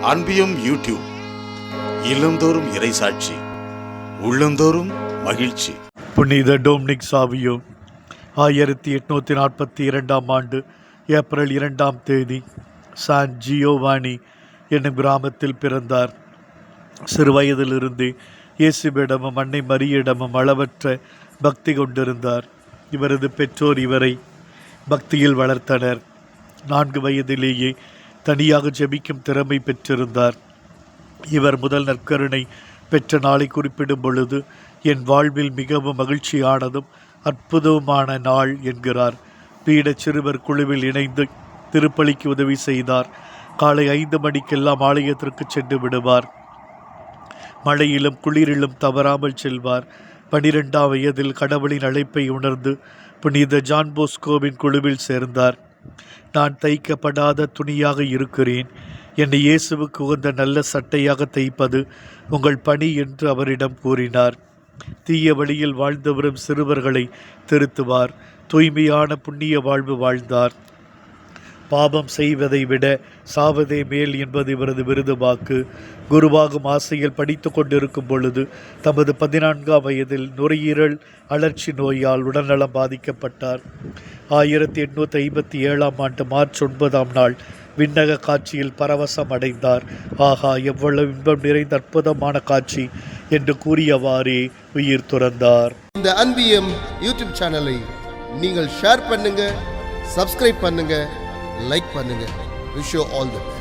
அன்பியும் YouTube இல்லந்தோறும் இறைசாட்சி, உள்ளந்தோறும் மகிழ்ச்சி. புனித டொமினிக் சாவியோ 1842 ஆண்டு ஏப்ரல் 2 சான் ஜியோவானி என்னும் கிராமத்தில் பிறந்தார். சிறு வயதிலிருந்தே இயேசுவிடமும் அன்னை மரியிடமும் அளவற்ற பக்தி கொண்டிருந்தார். இவரது பெற்றோர் இவரை பக்தியில் வளர்த்தனர். 4 வயதிலேயே தனியாக ஜெபிக்கும் திறமை பெற்றிருந்தார். இவர் முதல் நற்கருணை பெற்ற நாளை குறிப்பிடும் பொழுது, என் வாழ்வில் மிகவும் மகிழ்ச்சியானதும் அற்புதமான நாள் என்கிறார். பீட சிறுவர் குழுவில் இணைந்து திருப்பலிக்கு உதவி செய்தார். காலை 5 மணிக்கெல்லாம் ஆலயத்திற்கு சென்று விடுவார். மழையிலும் குளிரிலும் தவறாமல் செல்வார். 12ஆம் வயதில் கடவுளின் அழைப்பை உணர்ந்து புனித ஜான் போஸ்கோவின் குழுவில் சேர்ந்தார். நான் தைக்கப்படாத துணியாக இருக்கிறேன், என்னை இயேசுவுக்கு உகந்த நல்ல சட்டையாக தைப்பது உங்கள் பணி என்று அவரிடம் கூறினார். தீய வழியில் வாழ்ந்து வரும் சிறுவர்களை திருத்துவார். தூய்மையான புண்ணிய வாழ்வு வாழ்ந்தார். பாவம் செய்வதை விட சாவதே மேல் என்பது இவரது விருது வாக்கு. குருவாகும் ஆசையில் படித்து கொண்டிருக்கும் பொழுது தமது 14ஆம் வயதில் நுரையீரல் அழற்சி நோயால் உடல்நலம் பாதிக்கப்பட்டார். 1857ஆம் ஆண்டு மார்ச் 9ஆம் நாள் விண்ணக காட்சியில் பரவசம் அடைந்தார். ஆகா, எவ்வளவு இன்பம் நிறைந்த அற்புதமான காட்சி என்று கூறியவாறே உயிர் துறந்தார். இந்த அன்பியம் யூடியூப் சேனலை நீங்கள் ஷேர் பண்ணுங்க, சப்ஸ்கிரைப் பண்ணுங்க, லைக் பண்ணுங்க. Wish you all the best.